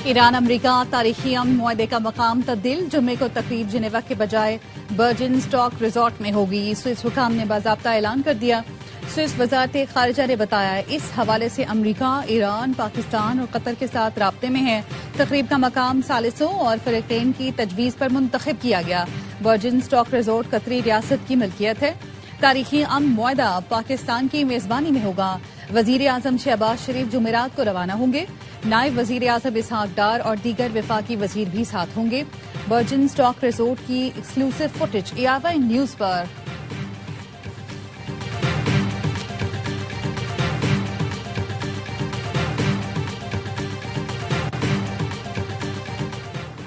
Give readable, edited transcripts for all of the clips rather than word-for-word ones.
ایران امریکہ تاریخی امن معاہدے کا مقام تبدیل، جمعے کو تقریب جنیوا کے بجائے برجن اسٹاک ریزورٹ میں ہوگی۔ سوئس حکام نے باضابطہ اعلان کر دیا۔ سوئس وزارت خارجہ نے بتایا اس حوالے سے امریکہ، ایران، پاکستان اور قطر کے ساتھ رابطے میں ہے۔ تقریب کا مقام ثالثوں اور فریقین کی تجویز پر منتخب کیا گیا۔ برجن اسٹاک ریزورٹ قطری ریاست کی ملکیت ہے۔ تاریخی امن معاہدہ پاکستان کی میزبانی میں ہوگا۔ وزیر اعظم شہباز شریف جمعرات کو روانہ ہوں گے۔ نائب وزیر اعظم اسحاق ڈار اور دیگر وفاقی وزیر بھی ساتھ ہوں گے۔ برجن اسٹاک ریزورٹ کی ایکسکلوسیو فوٹیج ایاوا نیوز پر۔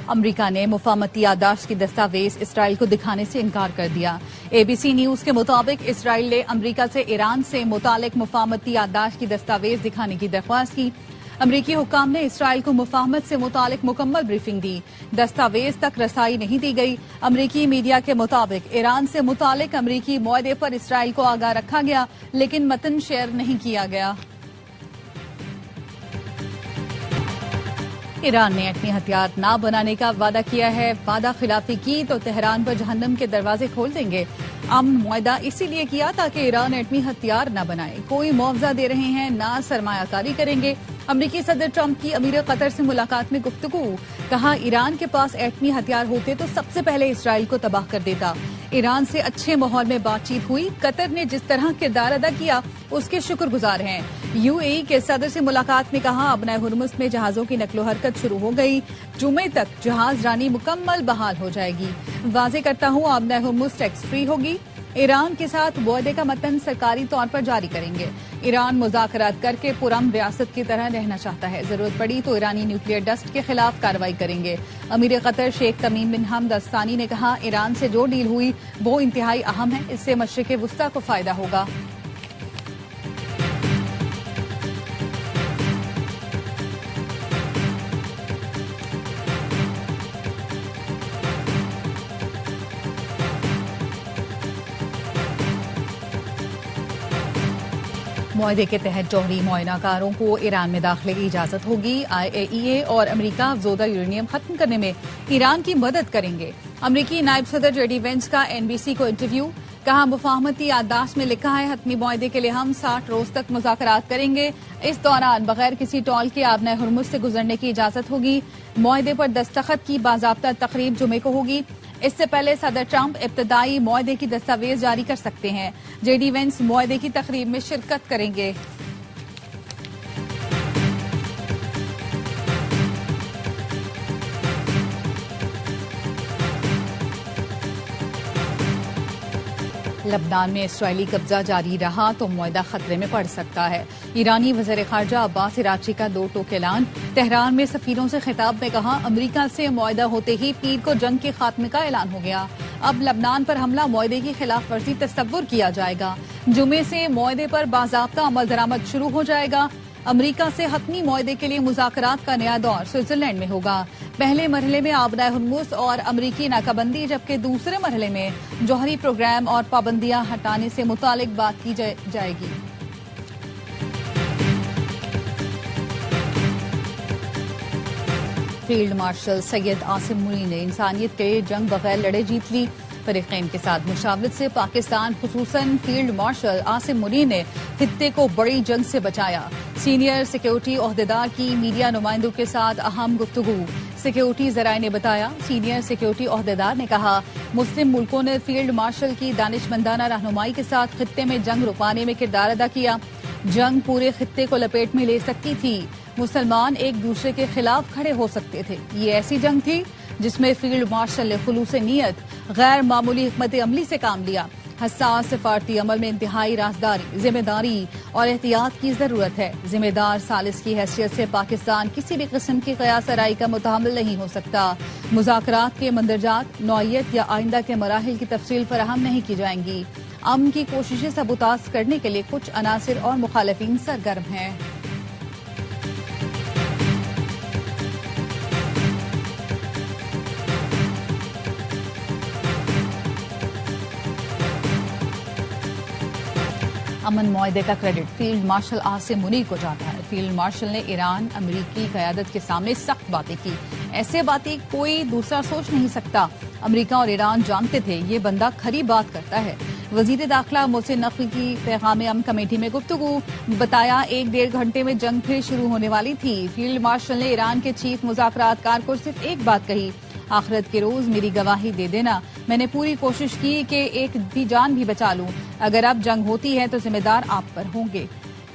امریکہ نے مفاہمتی یادداشت کی دستاویز اسرائیل کو دکھانے سے انکار کر دیا۔ اے بی سی نیوز کے مطابق اسرائیل نے امریکہ سے ایران سے متعلق مفاہمتی یادداشت کی دستاویز دکھانے کی درخواست کی۔ امریکی حکام نے اسرائیل کو مفاہمت سے متعلق مکمل بریفنگ دی۔ دستاویز تک رسائی نہیں دی گئی۔ امریکی میڈیا کے مطابق ایران سے متعلق امریکی معاہدے پر اسرائیل کو آگاہ رکھا گیا، لیکن متن شیئر نہیں کیا گیا۔ ایران نے ایٹمی ہتھیار نہ بنانے کا وعدہ کیا ہے۔ وعدہ خلافی کی تو تہران پر جہنم کے دروازے کھول دیں گے۔ امن معاہدہ اسی لیے کیا تاکہ ایران ایٹمی ہتھیار نہ بنائے۔ کوئی معاوضہ دے رہے ہیں، نہ سرمایہ کاری کریں گے۔ امریکی صدر ٹرمپ کی امیر قطر سے ملاقات میں گفتگو، کہا ایران کے پاس ایٹمی ہتھیار ہوتے تو سب سے پہلے اسرائیل کو تباہ کر دیتا۔ ایران سے اچھے ماحول میں بات چیت ہوئی۔ قطر نے جس طرح کردار ادا کیا اس کے شکر گزار ہیں۔ یو اے ای کے صدر سے ملاقات میں کہا ابنۂ ہرمز میں جہازوں کی نقل و حرکت شروع ہو گئی۔ جمعے تک جہاز رانی مکمل بحال ہو جائے گی۔ واضح کرتا ہوں ابنۂ ہرمز ٹیکس فری ہوگی۔ ایران کے ساتھ معاہدے کا متن سرکاری طور پر جاری کریں گے۔ ایران مذاکرات کر کے پرامن ریاست کی طرح رہنا چاہتا ہے۔ ضرورت پڑی تو ایرانی نیوکلیئر ڈسٹ کے خلاف کارروائی کریں گے۔ امیر قطر شیخ تمیم بن حمد الثانی نے کہا ایران سے جو ڈیل ہوئی وہ انتہائی اہم ہے، اس سے مشرق وسطیٰ کو فائدہ ہوگا۔ معاہدے کے تحت جوہری معائنہ کاروں کو ایران میں داخلے کی اجازت ہوگی۔ IAEA اور امریکہ افزودہ یورینیم ختم کرنے میں ایران کی مدد کریں گے۔ امریکی نائب صدر JD وینس کا NBC کو انٹرویو، کہا مفاہمتی یادداشت میں لکھا ہے حتمی معاہدے کے لیے ہم 60 روز تک مذاکرات کریں گے۔ اس دوران بغیر کسی ٹال کے ابنۂ ہرمز سے گزرنے کی اجازت ہوگی۔ معاہدے پر دستخط کی باضابطہ تقریب جمعے کو ہوگی۔ اس سے پہلے صدر ٹرمپ ابتدائی معاہدے کی دستاویز جاری کر سکتے ہیں۔ JD وینس معاہدے کی تقریب میں شرکت کریں گے۔ لبنان میں اسرائیلی قبضہ جاری رہا تو معاہدہ خطرے میں پڑ سکتا ہے۔ ایرانی وزیر خارجہ عباس عراقچی کا دو ٹوک اعلان، تہران میں سفیروں سے خطاب میں کہا امریکہ سے معاہدہ ہوتے ہی پیر کو جنگ کے خاتمے کا اعلان ہو گیا۔ اب لبنان پر حملہ معاہدے کی خلاف ورزی تصور کیا جائے گا۔ جمعے سے معاہدے پر باضابطہ عمل درآمد شروع ہو جائے گا۔ امریکہ سے حتمی معاہدے کے لیے مذاکرات کا نیا دور سوئٹزرلینڈ میں ہوگا۔ پہلے مرحلے میں ابنۂ ہرمز اور امریکی ناکہ بندی، جبکہ دوسرے مرحلے میں جوہری پروگرام اور پابندیاں ہٹانے سے متعلق بات کی جائے گی۔ فیلڈ مارشل سید عاصم منیر نے انسانیت کے لیے جنگ بغیر لڑے جیت لی۔ فریقین کے ساتھ مشاورت سے پاکستان خصوصاً فیلڈ مارشل عاصم منیر نے خطے کو بڑی جنگ سے بچایا۔ سینئر سیکیورٹی عہدیدار کی میڈیا نمائندوں کے ساتھ اہم گفتگو، سیکیورٹی ذرائع نے بتایا۔ سینئر سیکیورٹی عہدیدار نے کہا مسلم ملکوں نے فیلڈ مارشل کی دانشمندانہ رہنمائی کے ساتھ خطے میں جنگ رکوانے میں کردار ادا کیا۔ جنگ پورے خطے کو لپیٹ میں لے سکتی تھی۔ مسلمان ایک دوسرے کے خلاف کھڑے ہو سکتے تھے۔ یہ ایسی جنگ تھی جس میں فیلڈ مارشل نے خلوص نیت، غیر معمولی حکمت عملی سے کام لیا۔ حساس سفارتی عمل میں انتہائی رازداری، ذمہ داری اور احتیاط کی ضرورت ہے۔ ذمہ دار ثالث کی حیثیت سے پاکستان کسی بھی قسم کی قیاس آرائی کا متحمل نہیں ہو سکتا۔ مذاکرات کے مندرجات، نوعیت یا آئندہ کے مراحل کی تفصیل فراہم نہیں کی جائیں گی۔ امن کی کوششیں سبوتاژ کرنے کے لیے کچھ عناصر اور مخالفین سرگرم ہیں۔ امن معاہدے کا credit field marshal Asim Munir کو جاتا ہے۔ فیلڈ مارشل نے ایران امریکی قیادت کے سامنے سخت باتیں کی۔ ایسے باتیں کوئی دوسرا سوچ نہیں سکتا۔ امریکہ اور ایران جانتے تھے یہ بندہ کھری بات کرتا ہے۔ وزیر داخلہ محسن نقوی کی پیغام امن کمیٹی میں گفتگو، بتایا 1-1.5 گھنٹے میں جنگ پھر شروع ہونے والی تھی۔ فیلڈ مارشل نے ایران کے چیف مذاکرات کار کو صرف ایک بات کہی، آخرت کے روز میری گواہی دے دینا۔ میں نے پوری کوشش کی کہ ایک بھی جان بھی بچا لوں۔ اگر اب جنگ ہوتی ہے تو ذمہ دار آپ پر ہوں گے۔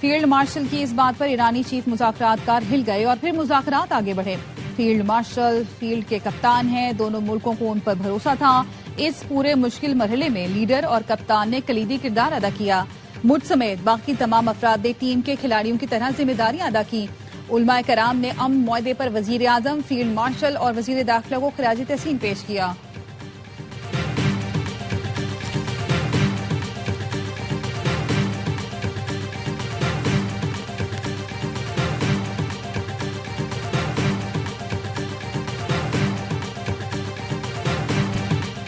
فیلڈ مارشل کی اس بات پر ایرانی چیف مذاکرات کار ہل گئے اور پھر مذاکرات آگے بڑھے۔ فیلڈ مارشل فیلڈ کے کپتان ہیں، دونوں ملکوں کو ان پر بھروسہ تھا۔ اس پورے مشکل مرحلے میں لیڈر اور کپتان نے کلیدی کردار ادا کیا۔ مجھ سمیت باقی تمام افراد نے ٹیم کے کھلاڑیوں کی طرح ذمہ داریاں ادا کی۔ علماء کرام نے امن معاہدے پر وزیر اعظم، فیلڈ مارشل اور وزیر داخلہ کو خراج تحسین پیش کیا۔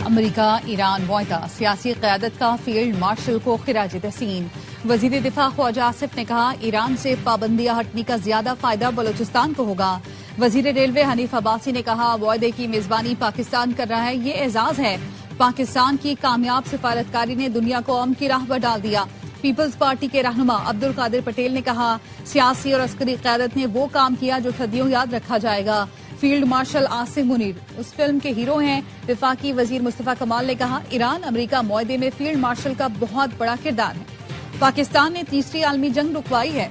امریکہ ایران معاہدہ، سیاسی قیادت کا فیلڈ مارشل کو خراج تحسین۔ وزیر دفاع خواجہ آصف نے کہا ایران سے پابندیاں ہٹنے کا زیادہ فائدہ بلوچستان کو ہوگا۔ وزیر ریلوے حنیف عباسی نے کہا معاہدے کی میزبانی پاکستان کر رہا ہے، یہ اعزاز ہے۔ پاکستان کی کامیاب سفارتکاری نے دنیا کو امن کی راہ پر ڈال دیا۔ پیپلز پارٹی کے رہنما عبدالقادر پٹیل نے کہا سیاسی اور عسکری قیادت نے وہ کام کیا جو صدیوں یاد رکھا جائے گا۔ فیلڈ مارشل عاصم منیر اس فلم کے ہیرو ہیں۔ وفاقی وزیر مصطفیٰ کمال نے کہا ایران امریکہ معاہدے میں فیلڈ مارشل کا بہت بڑا کردار ہے۔ پاکستان نے تیسری عالمی جنگ رکوائی ہے۔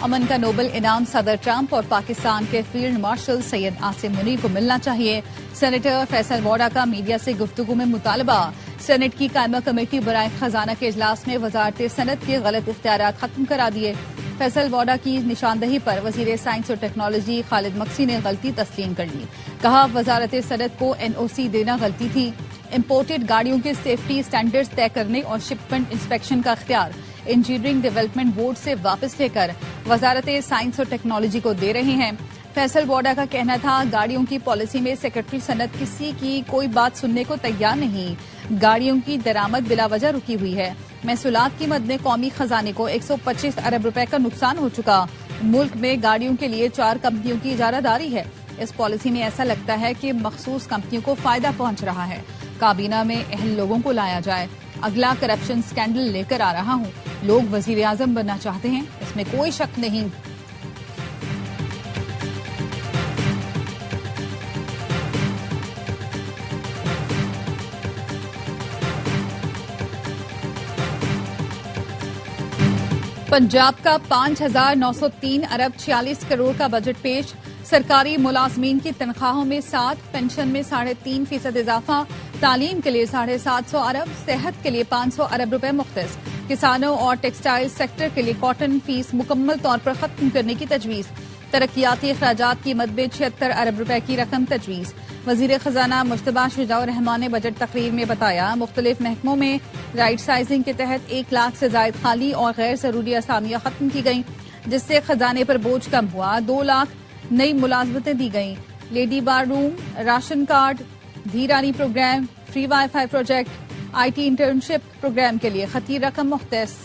امن کا نوبل انعام صدر ٹرمپ اور پاکستان کے فیلڈ مارشل سید عاصم منیر کو ملنا چاہیے۔ سینیٹر فیصل واڈا کا میڈیا سے گفتگو میں مطالبہ۔ سینٹ کی قائمہ کمیٹی برائے خزانہ کے اجلاس میں وزارت صنعت کے غلط اختیارات ختم کرا دیے۔ فیصل واڈا کی نشاندہی پر وزیر سائنس اور ٹیکنالوجی خالد مکسی نے غلطی تسلیم کر لی۔ کہا وزارت صنعت کو NOC دینا غلطی تھی۔ امپورٹڈ گاڑیوں کے سیفٹی سٹینڈرڈز طے کرنے اور شپمنٹ انسپیکشن کا اختیار انجینئرنگ ڈیولپمنٹ بورڈ سے واپس لے کر وزارت سائنس اور ٹیکنالوجی کو دے رہے ہیں۔ فیصل واڈا کا کہنا تھا گاڑیوں کی پالیسی میں سیکرٹری صنعت کسی کی کوئی بات سننے کو تیار نہیں۔ گاڑیوں کی درآمد بلا وجہ رکی ہوئی ہے۔ محصولات کی مد میں قومی خزانے کو 125 ارب روپے کا نقصان ہو چکا۔ ملک میں گاڑیوں کے لیے 4 کمپنیوں کی اجارہ داری ہے۔ اس پالیسی میں ایسا لگتا ہے کہ مخصوص کمپنیوں کو فائدہ پہنچ رہا ہے۔ کابینہ میں اہل لوگوں کو لایا جائے۔ اگلا کرپشن سکینڈل لے کر آ رہا ہوں۔ لوگ وزیر اعظم بننا چاہتے ہیں، اس میں کوئی شک نہیں۔ پنجاب کا 5,903 ارب 46 کروڑ کا بجٹ پیش۔ سرکاری ملازمین کی تنخواہوں میں 7، پنشن میں 3.5% اضافہ، تعلیم کے لیے 750 ارب، صحت کے لیے 500 ارب روپے مختص۔ کسانوں اور ٹیکسٹائل سیکٹر کے لیے کاٹن فیس مکمل طور پر ختم کرنے کی تجویز۔ ترقیاتی اخراجات کی مد میں 76 ارب روپے کی رقم تجویز۔ وزیر خزانہ مجتبیٰ شجاع الرحمان نے بجٹ تقریر میں بتایا مختلف محکموں میں رائٹ سائزنگ کے تحت 1 لاکھ سے زائد خالی اور غیر ضروری اسامیاں ختم کی گئیں، جس سے خزانے پر بوجھ کم ہوا۔ 2 لاکھ نئی ملازمتیں دی گئیں۔ Lady bar room, ration card, دھیرانی program, free wifi project, IT internship program کے لیے خطیر رقم مختص۔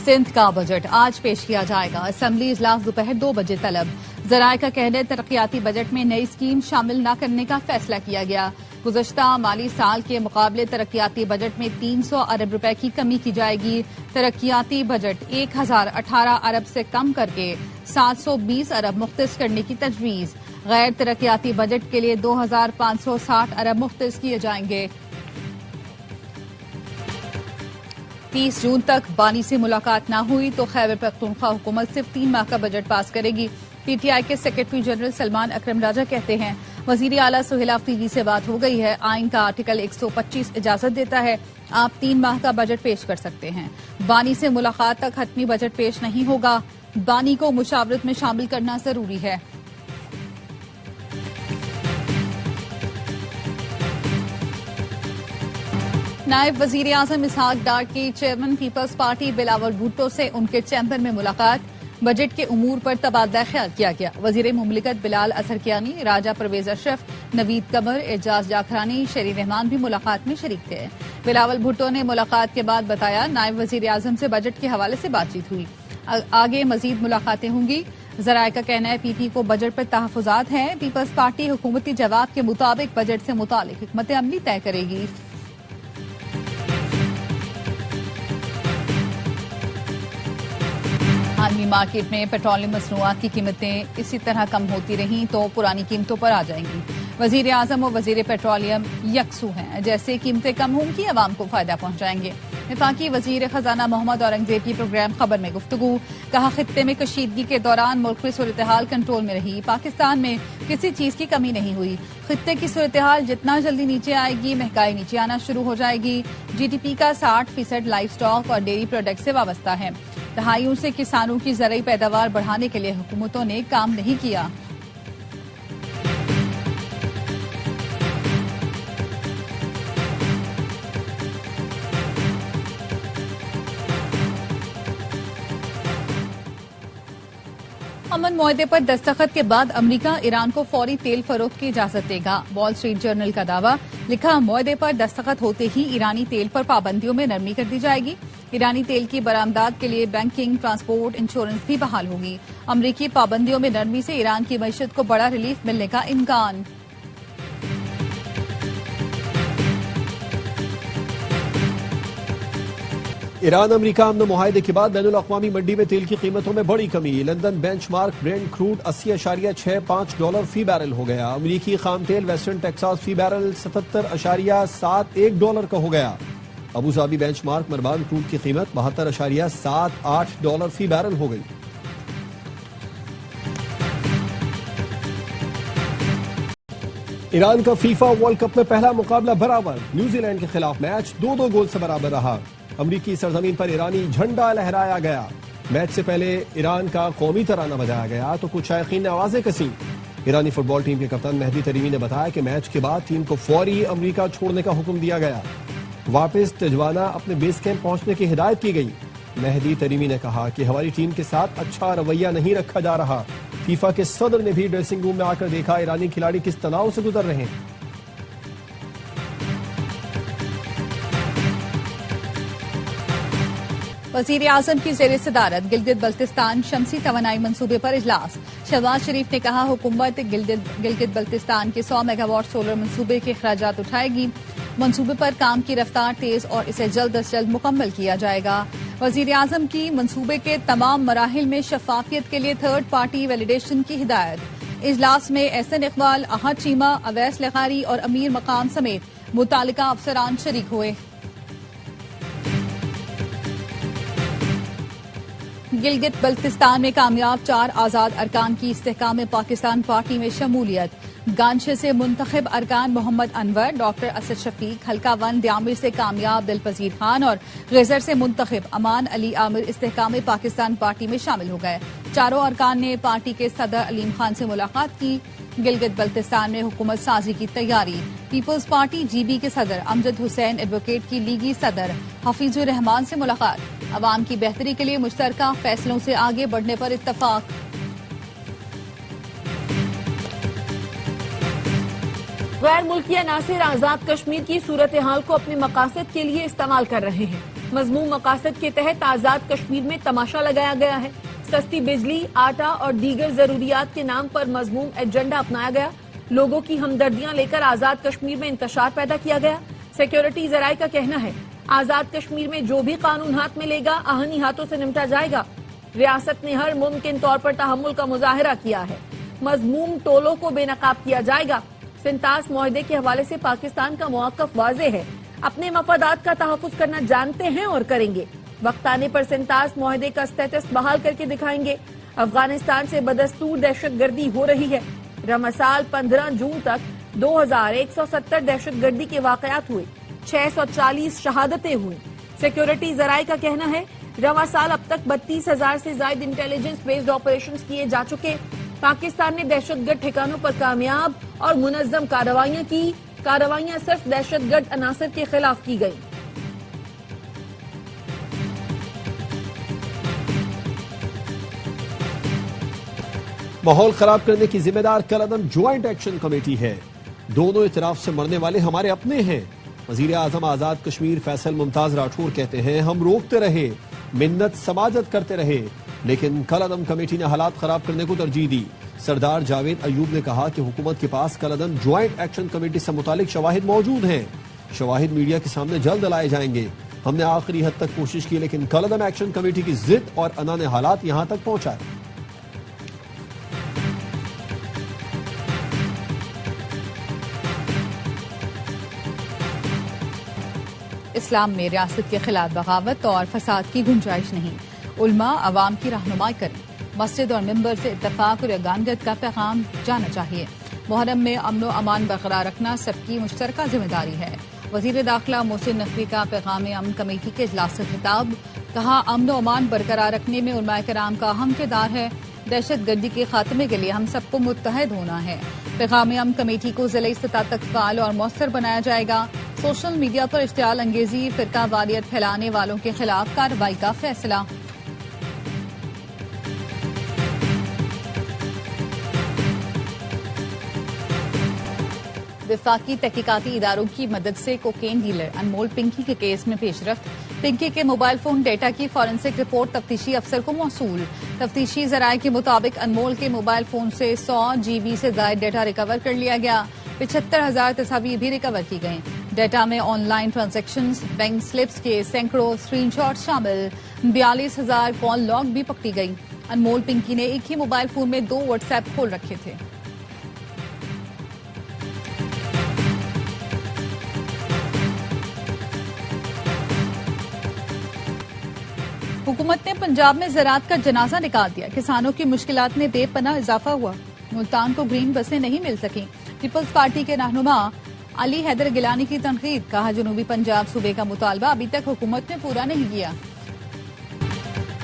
سندھ کا بجٹ آج پیش کیا جائے گا۔ اسمبلی اجلاس دوپہر 2 بجے طلب۔ ذرائع کا کہنا ہے ترقیاتی بجٹ میں نئی اسکیم شامل نہ کرنے کا فیصلہ کیا گیا۔ گزشتہ مالی سال کے مقابلے ترقیاتی بجٹ میں 300 ارب روپے کی کمی کی جائے گی۔ ترقیاتی بجٹ 1018 ارب سے کم کر کے 720 ارب مختص کرنے کی تجویز۔ غیر ترقیاتی بجٹ کے لیے 2560 ارب مختص کیے جائیں گے۔ 30 جون تک بانی سے ملاقات نہ ہوئی تو خیبر پختونخوا حکومت صرف 3 ماہ کا بجٹ پاس کرے گی۔ PTI کے سیکرٹری جنرل سلمان اکرم راجہ کہتے ہیں وزیر اعلیٰ سہیل آفریدی سے بات ہو گئی ہے۔ آئین کا آرٹیکل 125 اجازت دیتا ہے آپ 3 ماہ کا بجٹ پیش کر سکتے ہیں۔ بانی سے ملاقات تک حتمی بجٹ پیش نہیں ہوگا۔ بانی کو مشاورت میں شامل کرنا ضروری ہے۔ نائب وزیر اعظم اسحاق ڈار کی چیئرمین پیپلز پارٹی بلاول بھٹو سے ان کے چیمبر میں ملاقات، بجٹ کے امور پر تبادلہ خیال کیا گیا۔ وزیر مملکت بلال اظہرکیانی، راجہ پرویز اشرف، نوید قمر، اعجاز جاکھرانی، شیری رحمان بھی ملاقات میں شریک تھے۔ بلاول بھٹو نے ملاقات کے بعد بتایا، نائب وزیر اعظم سے بجٹ کے حوالے سے بات چیت ہوئی، آگے مزید ملاقاتیں ہوں گی۔ ذرائع کا کہنا ہے پی پی کو بجٹ پر تحفظات ہیں، پیپلز پارٹی حکومتی جواب کے مطابق بجٹ سے متعلق حکمت عملی طے کرے گی۔ عالمی مارکیٹ میں پیٹرولیم مصنوعات کی قیمتیں اسی طرح کم ہوتی رہیں تو پرانی قیمتوں پر آ جائیں گی۔ وزیر اعظم اور وزیر پیٹرولیم یکسو ہیں، جیسے قیمتیں کم ہوں گی عوام کو فائدہ پہنچائیں گے۔ وفاقی وزیر خزانہ محمد اورنگزیب کی پروگرام خبر میں گفتگو، کہا خطے میں کشیدگی کے دوران ملک میں صورتحال کنٹرول میں رہی، پاکستان میں کسی چیز کی کمی نہیں ہوئی، خطے کی صورتحال جتنا جلدی نیچے آئے گی مہنگائی نیچے آنا شروع ہو جائے گی۔ جی ڈی پی کا 60% لائف سٹاک اور ڈیری پروڈکٹ سے وابستہ ہے۔ دہائیوں سے کسانوں کی زرعی پیداوار بڑھانے کے لیے حکومتوں نے کام نہیں کیا۔ امن معاہدے پر دستخط کے بعد امریکہ ایران کو فوری تیل فروخت کی اجازت دے گا، وال اسٹریٹ جرنل کا دعویٰ، لکھا معاہدے پر دستخط ہوتے ہی ایرانی تیل پر پابندیوں میں نرمی کر دی جائے گی، ایرانی تیل کی برآمدات کے لیے بینکنگ، ٹرانسپورٹ، انشورنس بھی بحال ہوگی، امریکی پابندیوں میں نرمی سے ایران کی معیشت کو بڑا ریلیف ملنے کا امکان۔ ایران امریکہ امن معاہدے کے بعد بین الاقوامی منڈی میں تیل کی قیمتوں میں بڑی کمی، لندن بینچ مارک برینٹ کروڈ $80.65 فی بیرل ہو گیا، امریکی خام تیل ویسٹرن ٹیکساس فی بیرل $77.71 کا ہو گیا، Abu Dhabi benchmark Murban crude کی قیمت $72.78 فی بیرل ہو گئی۔ ایران کا فیفا ورلڈ کپ میں پہلا مقابلہ برابر، نیوزی لینڈ کے خلاف میچ 2-2 گول سے برابر رہا، امریکی سرزمین پر ایرانی جھنڈا لہرایا گیا، میچ سے پہلے ایران کا قومی ترانہ بجایا گیا تو کچھ شائقین نے آوازیں کسیں۔ ایرانی فٹ بال ٹیم کے کپتان مہدی تریمی نے بتایا کہ میچ کے بعد ٹیم کو فوری امریکہ چھوڑنے کا حکم دیا گیا، واپس تجوانہ اپنے بیس کیمپ پہنچنے کی ہدایت کی گئی۔ مہدی تریمی نے کہا کہ ہماری ٹیم کے ساتھ اچھا رویہ نہیں رکھا جا رہا، فیفا کے صدر نے بھی ڈریسنگ روم میں آ کر دیکھا ایرانی کھلاڑی کس تناؤ سے گزر رہے ہیں۔ وزیر اعظم کی زیر صدارت گلگت بلتستان شمسی توانائی منصوبے پر اجلاس، شہباز شریف نے کہا حکومت گلگت بلتستان کے 100 میگا واٹ سولر منصوبے کے اخراجات اٹھائے گی، منصوبے پر کام کی رفتار تیز اور اسے جلد از جلد مکمل کیا جائے گا۔ وزیر اعظم کی منصوبے کے تمام مراحل میں شفافیت کے لیے تھرڈ پارٹی ویلیڈیشن کی ہدایت۔ اجلاس میں احسن اقبال، احد چیمہ، اویس لغاری اور امیر مقام سمیت متعلقہ افسران شریک ہوئے۔ گلگت بلتستان میں کامیاب 4 آزاد ارکان کی استحکام پاکستان پارٹی میں شمولیت، گانشے سے منتخب ارکان محمد انور، ڈاکٹر اسد شفیق، حلقہ 1 دیامر سے کامیاب دلپذیر خان اور غیزر سے منتخب امان علی عامر استحکام پاکستان پارٹی میں شامل ہو گئے۔ چاروں ارکان نے پارٹی کے صدر علیم خان سے ملاقات کی، گلگت بلتستان میں حکومت سازی کی تیاری، پیپلز پارٹی جی بی کے صدر امجد حسین ایڈوکیٹ کی لیگی صدر حفیظ الرحمان سے ملاقات، عوام کی بہتری کے لیے مشترکہ فیصلوں سے آگے بڑھنے پر اتفاق۔ غیر ملکی عناصر آزاد کشمیر کی صورتحال کو اپنے مقاصد کے لیے استعمال کر رہے ہیں، مذموم مقاصد کے تحت آزاد کشمیر میں تماشا لگایا گیا ہے، سستی بجلی، آٹا اور دیگر ضروریات کے نام پر مذموم ایجنڈا اپنایا گیا، لوگوں کی ہمدردیاں لے کر آزاد کشمیر میں انتشار پیدا کیا گیا۔ سیکیورٹی ذرائع کا کہنا ہے آزاد کشمیر میں جو بھی قانون ہاتھ میں لے گا آہنی ہاتھوں سے نمٹا جائے گا، ریاست نے ہر ممکن طور پر تحمل کا مظاہرہ کیا ہے، مذموم ٹولوں کو بے نقاب کیا جائے گا۔ سنتاس معاہدے کے حوالے سے پاکستان کا موقف واضح ہے، اپنے مفادات کا تحفظ کرنا جانتے ہیں اور کریں گے، وقت آنے پر سنتاس معاہدے کا اسٹیٹس بحال کر کے دکھائیں گے۔ افغانستان سے بدستور دہشت گردی ہو رہی ہے، رمضان سال 15 جون تک 2170 دہشت گردی کے واقعات ہوئے، 640 شہادتیں ہوئیں۔ سیکیورٹی ذرائع کا کہنا ہے رواں سال اب تک 32,000 سے زائد انٹیلیجنس بیسڈ آپریشنز کیے جا چکے، پاکستان نے دہشت گرد ٹھکانوں پر کامیاب اور منظم کارروائیاں کی، کارروائیاں صرف دہشت گرد عناصر کے خلاف کی گئی۔ ماحول خراب کرنے کی ذمہ دار کالعدم جوائنٹ ایکشن کمیٹی ہے. دونوں اطراف سے مرنے والے ہمارے اپنے ہیں. وزیر اعظم آزاد کشمیر فیصل ممتاز راٹھور کہتے ہیں ہم روکتے رہے, منت سماجت کرتے رہے, لیکن کالعدم کمیٹی نے حالات خراب کرنے کو ترجیح دی. سردار جاوید ایوب نے کہا کہ حکومت کے پاس کالعدم جوائنٹ ایکشن کمیٹی سے متعلق شواہد موجود ہیں. شواہد میڈیا کے سامنے جلد لائے جائیں گے. ہم نے آخری حد تک کوشش کی لیکن کالعدم ایکشن کمیٹی کی ضد اور انا نے حالات یہاں تک پہنچائے. اسلام میں ریاست کے خلاف بغاوت اور فساد کی گنجائش نہیں. علماء عوام کی رہنمائی کریں. مسجد اور ممبر سے اتفاق اور یگانگت کا پیغام جانا چاہیے. محرم میں امن و امان برقرار رکھنا سب کی مشترکہ ذمہ داری ہے. وزیر داخلہ محسن نقوی کا پیغام امن کمیٹی کے اجلاس سے خطاب. کہا امن و امان برقرار رکھنے میں علماء کرام کا اہم کردار ہے. دہشت گردی کے خاتمے کے لیے ہم سب کو متحد ہونا ہے. پیغام امن کمیٹی کو ضلعی سطح تک فعال اور مؤثر بنایا جائے گا. سوشل میڈیا پر اشتعال انگیزی فرقہ واریت پھیلانے والوں کے خلاف کارروائی کا فیصلہ. وفاقی تحقیقاتی اداروں کی مدد سے کوکین ڈیلر انمول پنکی کے کیس میں پیش رفت. پنکی کے موبائل فون ڈیٹا کی فورنسک رپورٹ تفتیشی افسر کو موصول. تفتیشی ذرائع کے مطابق انمول کے موبائل فون سے 100 GB سے زائد ڈیٹا ریکور کر لیا گیا. 75,000 تصاویر بھی ریکور کی گئیں. ڈیٹا میں on line transactions, bank slips کے سینکڑوں اسکرین شاٹ شامل. 42,000 کال لاگ بھی پکڑی گئی. انمول پنکی نے ایک ہی موبائل فون میں 2 واٹس ایپ کھول رکھے تھے. حکومت نے پنجاب میں زراعت کا جنازہ نکال دیا. کسانوں کی مشکلات میں بے پناہ اضافہ ہوا. ملتان کو گرین بسیں نہیں مل سکیں. پیپلز پارٹی کے رہنما علی حیدر گیلانی کی تنقید. کہا جنوبی پنجاب صوبے کا مطالبہ ابھی تک حکومت نے پورا نہیں کیا.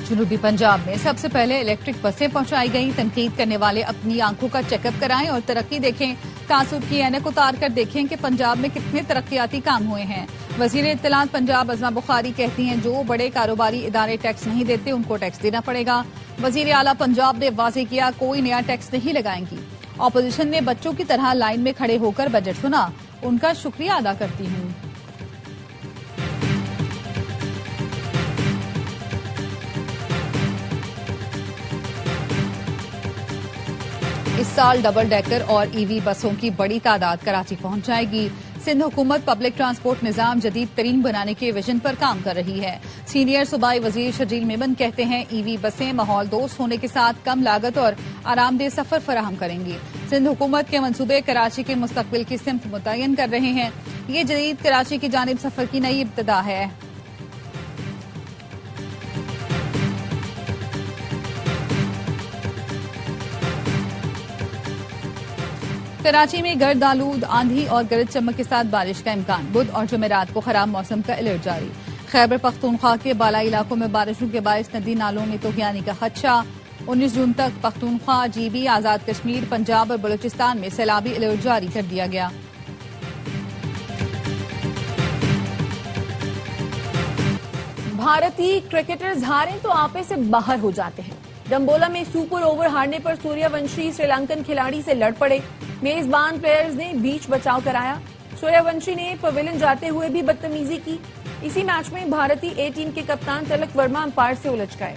جنوبی پنجاب میں سب سے پہلے الیکٹرک بسیں پہنچائی گئیں. تنقید کرنے والے اپنی آنکھوں کا چیک اپ کرائیں اور ترقی دیکھیں. تعصب کی اینک اتار کر دیکھیں کہ پنجاب میں کتنے ترقیاتی کام ہوئے ہیں. وزیر اطلاعات پنجاب عظمہ بخاری کہتی ہیں جو بڑے کاروباری ادارے ٹیکس نہیں دیتے ان کو ٹیکس دینا پڑے گا. وزیر اعلیٰ پنجاب نے واضح کیا کوئی نیا ٹیکس نہیں لگائیں گی. اپوزیشن نے بچوں کی طرح لائن میں کھڑے ہو کر بجٹ سنا. ان کا شکریہ ادا کرتی ہوں. اس سال ڈبل ڈیکر اور ای وی بسوں کی بڑی تعداد کراچی پہنچ جائے گی. سندھ حکومت پبلک ٹرانسپورٹ نظام جدید ترین بنانے کے ویژن پر کام کر رہی ہے. سینئر صوبائی وزیر شرجیل میمن کہتے ہیں ای وی بسیں ماحول دوست ہونے کے ساتھ کم لاگت اور آرام دہ سفر فراہم کریں گی. سندھ حکومت کے منصوبے کراچی کے مستقبل کی سمت متعین کر رہے ہیں. یہ جدید کراچی کی جانب سفر کی نئی ابتدا ہے. کراچی میں گرد آلود آندھی اور گرج چمک کے ساتھ بارش کا امکان. بدھ اور جمعرات کو خراب موسم کا الرٹ جاری. خیبر پختونخوا کے بالائی علاقوں میں بارشوں کے باعث ندی نالوں میں طغیانی کا خدشہ. 19 جون تک پختونخوا, جی بی, آزاد کشمیر, پنجاب اور بلوچستان میں سیلابی الرٹ جاری کر دیا گیا. بھارتی کرکٹرز ہاریں تو آپے سے باہر ہو جاتے ہیں. ڈمبولا میں سپر اوور ہارنے پر سوریہ ونشی سری لنکن کھلاڑی سے لڑ پڑے. میزبان پلیئرز نے بیچ بچاؤ کرایا. سوریہ ونشی نے پویلین جاتے ہوئے بھی بدتمیزی کی. اسی میچ میں بھارتی اے ٹیم کے کپتان تلک ورما امپائر سے الجھ گئے.